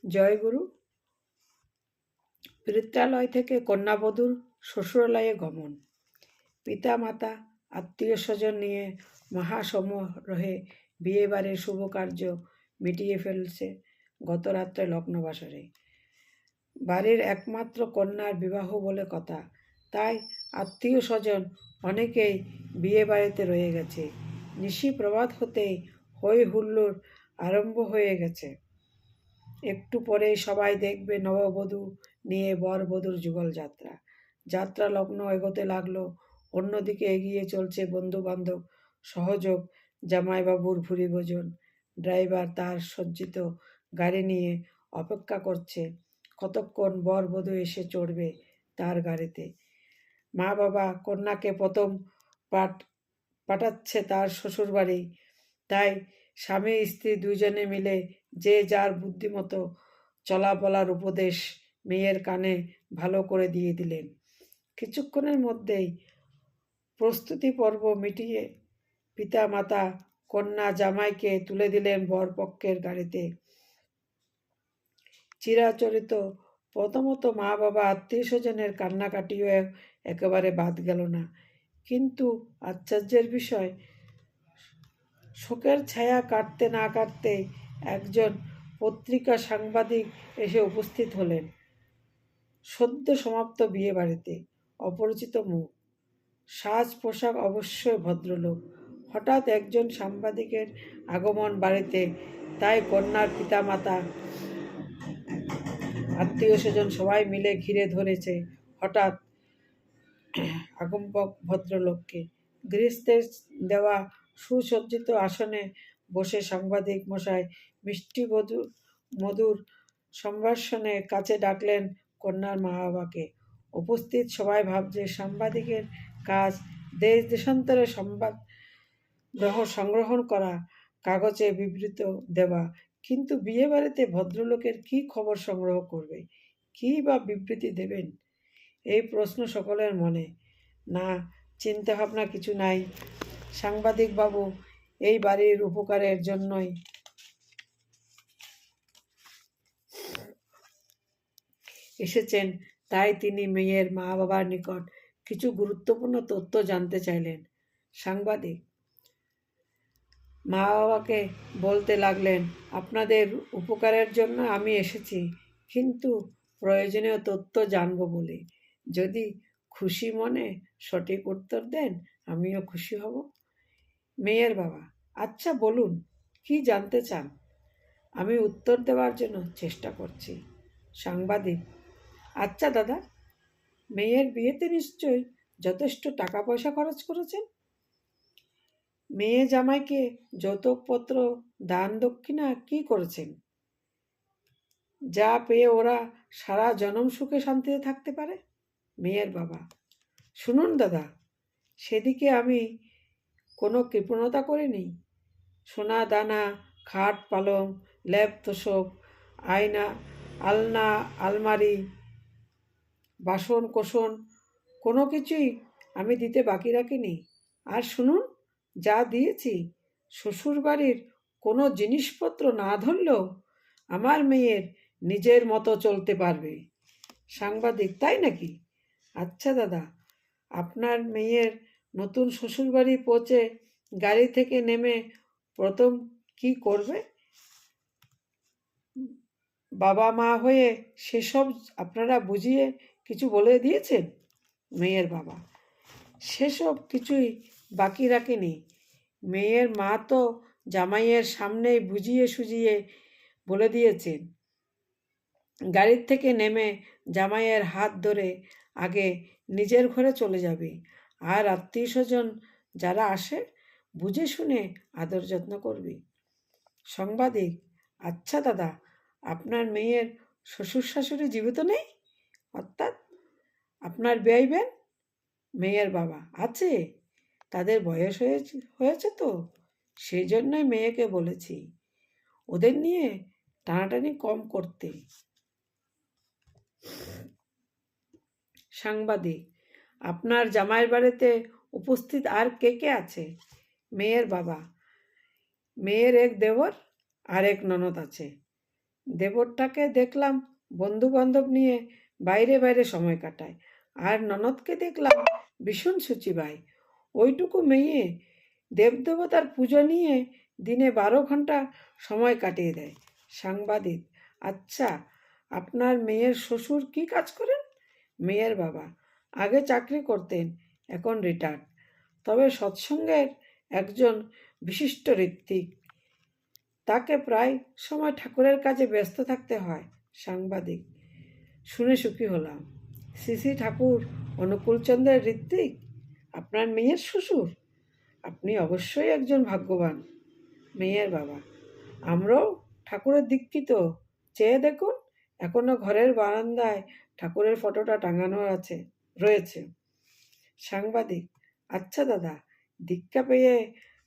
জয়গুরু। পিতৃত্বালয় থেকে কন্যাবধূর শ্বশুরালয়ে গমন। পিতা মাতা আত্মীয় স্বজন নিয়ে মহাসমারোহে বিয়েবাড়ির শুভ কার্য মিটিয়ে ফেলছে গত রাত্রে লগ্নবাসরে। বাড়ির একমাত্র কন্যার বিবাহ বলে কথা, তাই আত্মীয় স্বজন অনেকেই বিয়ে বাড়িতে রয়ে গেছে। নিশি প্রভাত হতেই হই হুল্লোড় আরম্ভ হয়ে গেছে। একটু পরেই সবাই দেখবে নববধূ নিয়ে বর বধূর যুগল যাত্রা। যাত্রা লগ্ন এগোতে লাগলো। অন্যদিকে এগিয়ে চলছে বন্ধু বান্ধব, সহযোগ, জামাইবাবুর ভুরি ভোজন। ড্রাইভার তার সজ্জিত গাড়ি নিয়ে অপেক্ষা করছে কতক্ষণ বর বধূ এসে চড়বে তার গাড়িতে। মা বাবা কন্যাকে প্রথম পাঠাচ্ছে তার শ্বশুর বাড়ি, তাই স্বামী স্ত্রী দুজনে মিলে যে যার বুদ্ধিমতো চলাবলার উপদেশ মেয়ের কানে ভালো করে দিয়ে দিলেন। কিছুক্ষণের মধ্যেই প্রস্তুতি পর্ব মিটিয়ে পিতা মাতা কন্যা জামাইকে তুলে দিলেন বরপক্ষের গাড়িতে। চিরাচরিত প্রথমত মা বাবা আত্মীয় স্বজনের কান্নাকাটিও একেবারে বাদ গেল না। কিন্তু আশ্চর্যের বিষয়, শোকের ছায়া কাটতে না কাটতেই একজন পত্রিকা সাংবাদিক এসে উপস্থিত হলেন সদ্য সমাপ্ত বিয়ে বাড়িতে। অপরিচিত মুখ, সাজ পোশাক অবশ্যই ভদ্রলোক। হঠাৎ একজন সাংবাদিকের আগমন বাড়িতে, তাই কন্যার পিতামাতা আত্মীয় স্বজন সবাই মিলে ঘিরে ধরেছে হঠাৎ আগম্বক ভদ্রলোককে। গৃহস্থের দেওয়া সুসজ্জিত আসনে বসে সাংবাদিক মশাই মিষ্টি মধুর সম্ভাষণে কাছে ডাকলেন কন্যার মা বাবাকে। উপস্থিত সবাই ভাবছে সাংবাদিকের কাজ দেশ দেশান্তরে সংবাদ সংগ্রহণ করা, কাগজে বিবৃত দেওয়া, কিন্তু বিয়ে বাড়িতে ভদ্রলোকের কি খবর সংগ্রহ করবে, কী বা বিবৃতি দেবেন? এই প্রশ্ন সকলের মনে। না, চিন্তাভাবনা কিছু নাই। সাংবাদিকবাবু এই বাড়ির উপকারের জন্যই এসেছেন, তাই তিনি মেয়ের মা বাবার নিকট কিছু গুরুত্বপূর্ণ তথ্য জানতে চাইলেন। সাংবাদিক মা বাবাকে বলতে লাগলেন, আপনাদের উপকারের জন্য আমি এসেছি, কিন্তু প্রয়োজনীয় তথ্য জানব বলে। যদি খুশি মনে সঠিক উত্তর দেন আমিও খুশি হব। মেয়ের বাবা, আচ্ছা বলুন, কি জানতে চান? আমি উত্তর দেওয়ার জন্য চেষ্টা করছি। সাংবাদিক, আচ্ছা দাদা, মেয়ের বিয়েতে নিশ্চয়ই যথেষ্ট টাকা পয়সা খরচ করেছেন? মেয়ে জামাইকে যৌতুকপত্র দান দক্ষিণা কি করেছেন, যা পেয়ে ওরা সারা জনম সুখে শান্তিতে থাকতে পারে? মেয়ের বাবা, শুনুন দাদা, সেদিকে আমি কোনো কৃপণতা করিনি। সোনা দানা, খাট পালং, লেপ তোষক, আয়না, আলনা, আলমারি, বাসন কোসন কোনো কিছুই আমি দিতে বাকি রাখিনি। আর শুনুন, যা দিয়েছি শ্বশুরবাড়ির কোনো জিনিসপত্র না ধরলেও আমার মেয়ের নিজের মতো চলতে পারবে। সাংবাদিক, তাই নাকি? আচ্ছা দাদা, আপনার মেয়ের নতুন শ্বশুরবাড়ি পৌঁছে গাড়ি থেকে নেমে প্রথম কি করবে? বাবা মা হয়ে সেসব আপনারা বুঝিয়ে কিছু বলে দিয়েছেন? মেয়ের বাবা, সেসব কিছুই বাকি রাখেনি। মেয়ের মা তো জামাইয়ের সামনেই বুঝিয়ে সুঝিয়ে বলে দিয়েছেন, গাড়ির থেকে নেমে জামাইয়ের হাত ধরে আগে নিজের ঘরে চলে যাবে, আর আত্মীয় স্বজন যারা আসে বুঝে শুনে আদর যত্ন করবে। সাংবাদিক, আচ্ছা দাদা, আপনার মেয়ের শ্বশুর শাশুড়ি জীবিত নেই? অর্থাৎ আপনার বেয়াইবেন? মেয়ের বাবা, আছে, তাদের বয়স হয়েছে তো, সেই জন্যই মেয়েকে বলেছি ওদের নিয়ে টানাটানি কম করতে। সাংবাদিক, আপনার জামাইয়ের বাড়িতে উপস্থিত আর কে কে আছে? মেয়ের বাবা, মেয়ের এক দেওর আর এক ননদ আছে। দেবরটাকে দেখলাম বন্ধু বান্ধব নিয়ে বাইরে বাইরে সময় কাটায়, আর ননদকে দেখলাম ভীষণ শুচিবাই। ওইটুকু মেয়ে দেবদেবতার পুজো নিয়ে দিনে 12 ঘন্টা সময় কাটিয়ে দেয়। সাংবাদিক: আচ্ছা, আপনার মেয়ের শ্বশুর কি কাজ করেন? মেয়ের বাবা: আগে চাকরি করতেন, এখন রিটায়ার্ড, তবে সৎসঙ্গের একজন বিশিষ্ট ঋত্বিক। তাকে প্রায় সময় ঠাকুরের কাজে ব্যস্ত থাকতে হয়। সাংবাদিক: শুনে সুখী হলাম। শ্রী ঠাকুর অনুকূলচন্দ্রের ঋত্বিক আপনার মেয়ের শ্বশুর? আপনি অবশ্যই একজন ভাগ্যবান। মেয়ের বাবা: আমরাও ঠাকুরের দীক্ষিত। চেয়ে দেখুন, এখনো ঘরের বারান্দায় ঠাকুরের ফটোটা টাঙানো রয়েছে। সাংবাদিক: আচ্ছা দাদা, দীক্ষা পেয়ে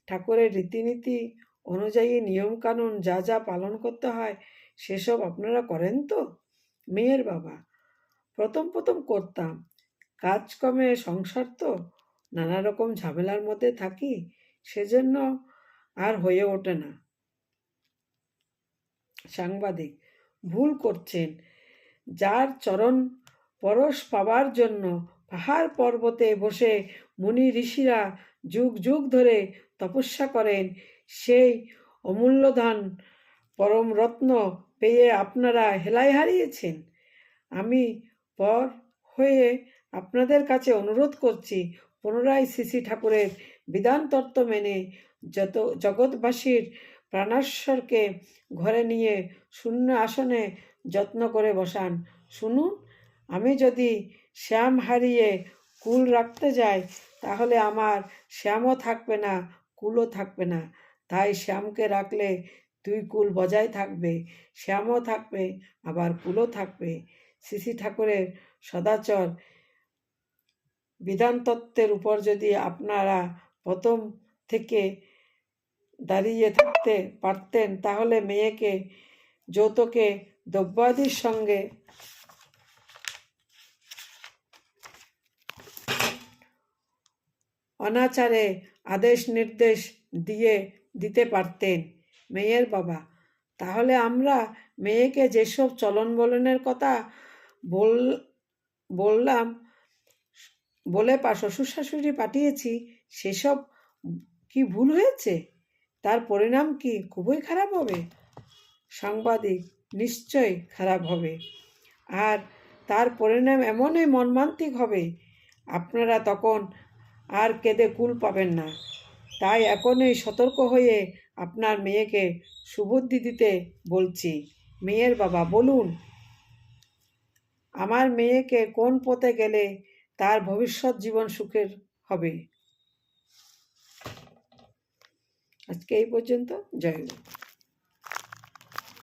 ঠাকুরের রীতিনীতি অনুযায়ী নিয়মকানুন যা যা পালন করতে হয় সেসব আপনারা করেন তো? মেয়ের বাবা: প্রথম প্রথম করতাম, কাজকর্মে সংসার তো, নানা রকম ঝামেলার মধ্যে থাকি, সেজন্য আর হয়ে ওঠে না। সাংবাদিক: ভুল করছেন। যার চরণ পরশ পাবার জন্য পাহাড় পর্বতে বসে মুনি ঋষিরা যুগ যুগ ধরে তপস্যা করেন, সেই অমূল্যধন পরম রত্ন পেয়ে আপনারা হেলায় হারিয়েছেন। আমি পর হয়ে আপনাদের কাছে অনুরোধ করছি, পুনরায় শ্রী ঠাকুরের বিধান তত্ত্ব মেনে জগৎবাসীর প্রাণাশ্বরকে ঘরে নিয়ে শূন্য আসনে যত্ন করে বসান। শুনুন, আমি যদি শ্যাম হারিয়ে কুল রাখতে যাই, তাহলে আমার শ্যামও থাকবে না, কুলও থাকবে না। তাই শ্যামকে রাখলে 2 কুল বজায় থাকবে, শ্যামও থাকবে, আবার কুলও থাকবে। শ্রী ঠাকুরের সদাচর বিধানতত্ত্বের উপর যদি আপনারা প্রথম থেকে দাঁড়িয়ে থাকতে পারতেন, তাহলে মেয়েকে যৌতুকে দ্রব্যাদির সঙ্গে অনাচারে আদেশ নির্দেশ দিতে পারতেন। মেয়ের বাবা: তাহলে আমরা মেয়েকে যেসব চলন বলনের কথা বললাম বলে শ্বশুর শাশুড়ি পাঠিয়েছি, সেসব কি ভুল হয়েছে? তার পরিণাম কি খুবই খারাপ হবে? সাংবাদিক: নিশ্চয় খারাপ হবে, আর তার পরিণাম এমনই মর্মান্তিক হবে, আপনারা তখন আর কেঁদে কুল পাবেন না। তাই এখনই সতর্ক হয়ে আপনার মেয়েকে সুবুদ্ধি দিতে বলছি। মেয়ের বাবা: বলুন, আমার মেয়েকে কোন পথে গেলে তার ভবিষ্যৎ জীবন সুখের হবে? আজকে এই পর্যন্ত। জয় গুরু।